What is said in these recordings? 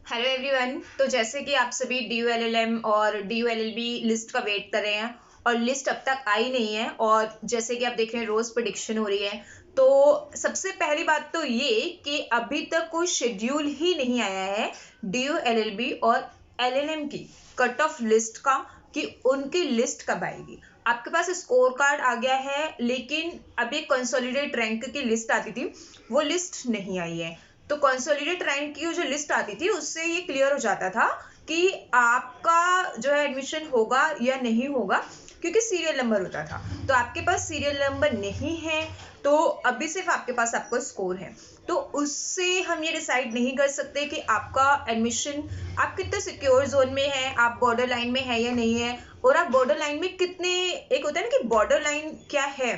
Hello everyone. तो जैसे कि आप सभी DU LLM और DU LLB लिस्ट का वेट कर रहे हैं और लिस्ट अब तक आई नहीं है, और जैसे कि आप देख रहे हैं रोज प्रेडिक्शन हो रही है। तो सबसे पहली बात तो ये कि अभी तक कोई शेड्यूल ही नहीं आया है DU LLB और LLM की कट ऑफ लिस्ट का कि उनकी लिस्ट कब आएगी। आपके पास स्कोर कार्ड आ गया है, लेकिन अभी कंसोलिडेट रैंक की लिस्ट आती थी, वो लिस्ट नहीं आई है। तो कंसोलिडेट रैंक की जो लिस्ट आती थी उससे ये क्लियर हो जाता था कि आपका जो है एडमिशन होगा या नहीं होगा, क्योंकि सीरियल नंबर होता था। तो आपके पास सीरियल नंबर नहीं है, तो अभी सिर्फ आपके पास आपका स्कोर है। तो उससे हम ये डिसाइड नहीं कर सकते कि आपका एडमिशन, आप कितने सिक्योर जोन में है, आप बॉर्डर लाइन में है या नहीं है, और आप बॉर्डर लाइन में कितने, एक होता है ना कि बॉर्डर लाइन क्या है,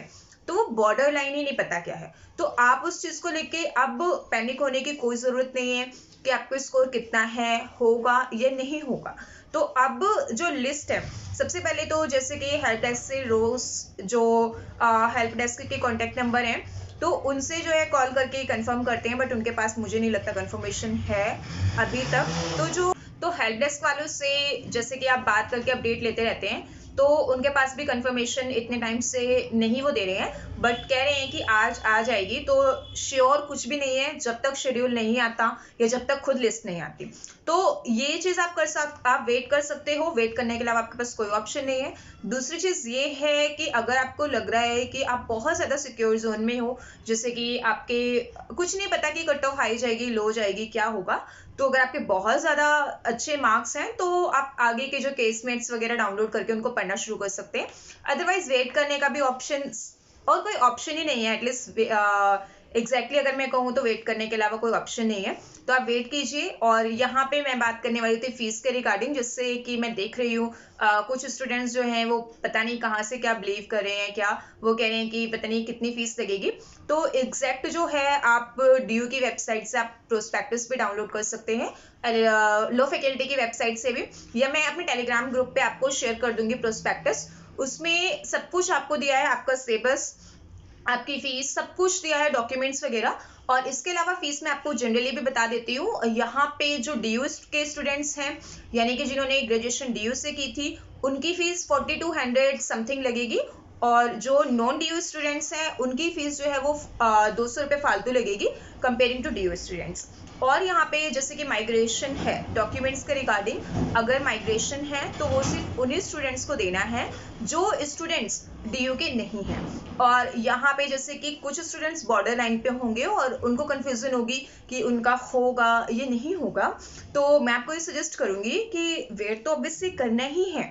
तो वो बॉर्डर लाइन ही नहीं पता क्या है। तो आप उस चीज को लेके अब पैनिक होने की कोई जरूरत नहीं है कि आपका स्कोर कितना है, होगा या नहीं होगा। तो अब जो लिस्ट है, सबसे पहले तो जैसे कि हेल्प डेस्क से रोज जो हेल्प डेस्क के कॉन्टेक्ट नंबर हैं, तो उनसे जो है कॉल करके कंफर्म करते हैं, बट उनके पास मुझे नहीं लगता कंफर्मेशन है अभी तक। तो हेल्प डेस्क वालों से जैसे कि आप बात करके अपडेट लेते रहते हैं, तो उनके पास भी कंफर्मेशन इतने टाइम से नहीं वो दे रहे हैं, बट कह रहे हैं कि आज आ जाएगी। तो श्योर कुछ भी नहीं है जब तक शेड्यूल नहीं आता या जब तक खुद लिस्ट नहीं आती। तो ये चीज आप वेट कर सकते हो। वेट करने के अलावा आपके पास कोई ऑप्शन नहीं है। दूसरी चीज ये है कि अगर आपको लग रहा है कि आप बहुत ज्यादा सिक्योर जोन में हो, जैसे कि आपके कुछ नहीं पता कि कट ऑफ हाई जाएगी, लो जाएगी, क्या होगा, तो अगर आपके बहुत ज्यादा अच्छे मार्क्स हैं तो आप आगे के जो केसमेट्स वगैरह डाउनलोड करके उनको पढ़ना शुरू कर सकते हैं। अदरवाइज वेट करने का भी ऑप्शन, और कोई ऑप्शन ही नहीं है एटलीस्ट। एग्जैक्टली अगर मैं कहूँ तो वेट करने के अलावा कोई ऑप्शन नहीं है। तो आप वेट कीजिए। और यहाँ पे मैं बात करने वाली थी फीस के रिगार्डिंग, जिससे कि मैं देख रही हूँ कुछ स्टूडेंट्स जो हैं वो पता नहीं कहाँ से क्या बिलीव कर रहे हैं, क्या वो कह रहे हैं कि पता नहीं कितनी फीस लगेगी। तो एग्जैक्ट जो है आप DU की वेबसाइट से आप प्रोस्पेक्टस भी डाउनलोड कर सकते हैं, लो फैकल्टी की वेबसाइट से भी, या मैं अपने टेलीग्राम ग्रुप पे आपको शेयर कर दूंगी प्रोस्पेक्टस। उसमें सब कुछ आपको दिया है, आपका सिलेबस, आपकी फीस, सब कुछ दिया है, डॉक्यूमेंट्स वगैरह। और इसके अलावा फीस मैं आपको जनरली भी बता देती हूँ। यहाँ पे जो DU के स्टूडेंट्स हैं, यानी कि जिन्होंने ग्रेजुएशन DU से की थी, उनकी फीस 4200 समथिंग लगेगी। और जो नॉन DU स्टूडेंट्स हैं उनकी फीस जो है वो 200 रुपये फालतू लगेगी कंपेयरिंग टू DU स्टूडेंट्स। और यहाँ पे जैसे कि माइग्रेशन है, डॉक्यूमेंट्स के रिगार्डिंग अगर माइग्रेशन है तो वो सिर्फ उन्हीं स्टूडेंट्स को देना है जो स्टूडेंट्स DU के नहीं हैं। और यहाँ पे जैसे कि कुछ स्टूडेंट्स बॉर्डर लाइन पे होंगे और उनको कंफ्यूजन होगी कि उनका होगा ये नहीं होगा, तो मैं आपको ये सजेस्ट करूंगी कि वेट तो ऑब्वियसली करना ही है,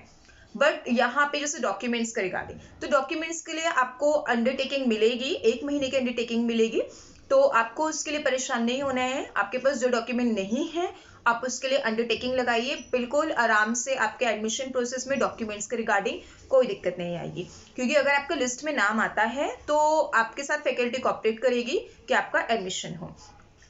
बट यहाँ पे जैसे डॉक्यूमेंट्स का रिगार्डिंग, तो डॉक्यूमेंट्स के लिए आपको अंडरटेकिंग मिलेगी, 1 महीने की अंडरटेकिंग मिलेगी। तो आपको उसके लिए परेशान नहीं होना है। आपके पास जो डॉक्यूमेंट नहीं है, आप उसके लिए अंडरटेकिंग लगाइए, बिल्कुल आराम से आपके एडमिशन प्रोसेस में डॉक्यूमेंट्स के रिगार्डिंग कोई दिक्कत नहीं आएगी। क्योंकि अगर आपका लिस्ट में नाम आता है तो आपके साथ फैकल्टी कोऑपरेट करेगी कि आपका एडमिशन हो।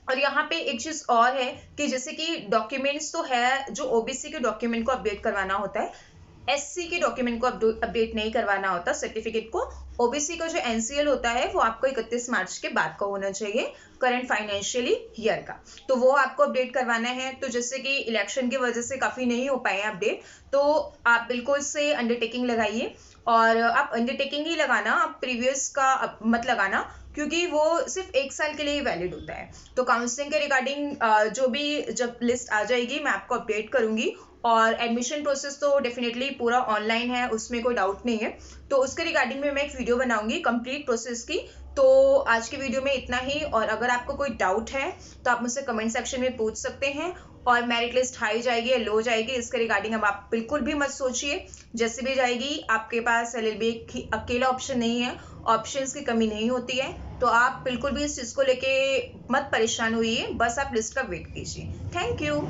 और यहाँ पे एक चीज और है कि जैसे कि डॉक्यूमेंट्स तो है, जो OBC के डॉक्यूमेंट को अपडेट करवाना होता है, SC के डॉक्यूमेंट को अपडेट नहीं करवाना होता, सर्टिफिकेट को। OBC का जो NCL होता है वो आपको 31 मार्च के बाद का होना चाहिए, करंट फाइनेंशियली ईयर का, तो वो आपको अपडेट करवाना है। तो जैसे कि इलेक्शन की वजह से काफी नहीं हो पाए अपडेट, तो आप बिल्कुल से अंडरटेकिंग लगाइए। और आप अंडरटेकिंग ही लगाना, आप प्रीवियस का मत लगाना, क्योंकि वो सिर्फ 1 साल के लिए ही वैलिड होता है। तो काउंसलिंग के रिगार्डिंग जो भी जब लिस्ट आ जाएगी मैं आपको अपडेट करूंगी। और एडमिशन प्रोसेस तो डेफिनेटली पूरा ऑनलाइन है, उसमें कोई डाउट नहीं है। तो उसके रिगार्डिंग में मैं एक वीडियो बनाऊंगी कंप्लीट प्रोसेस की। तो आज की वीडियो में इतना ही, और अगर आपको कोई डाउट है तो आप मुझसे कमेंट सेक्शन में पूछ सकते हैं। और मेरिट लिस्ट हाई जाएगी या लो जाएगी इसके रिगार्डिंग अब आप बिल्कुल भी मत सोचिए, जैसे भी जाएगी आपके पास LLB अकेला ऑप्शन नहीं है, ऑप्शंस की कमी नहीं होती है। तो आप बिल्कुल भी इस चीज को लेके मत परेशान होइए, बस आप लिस्ट का वेट कीजिए। Thank you.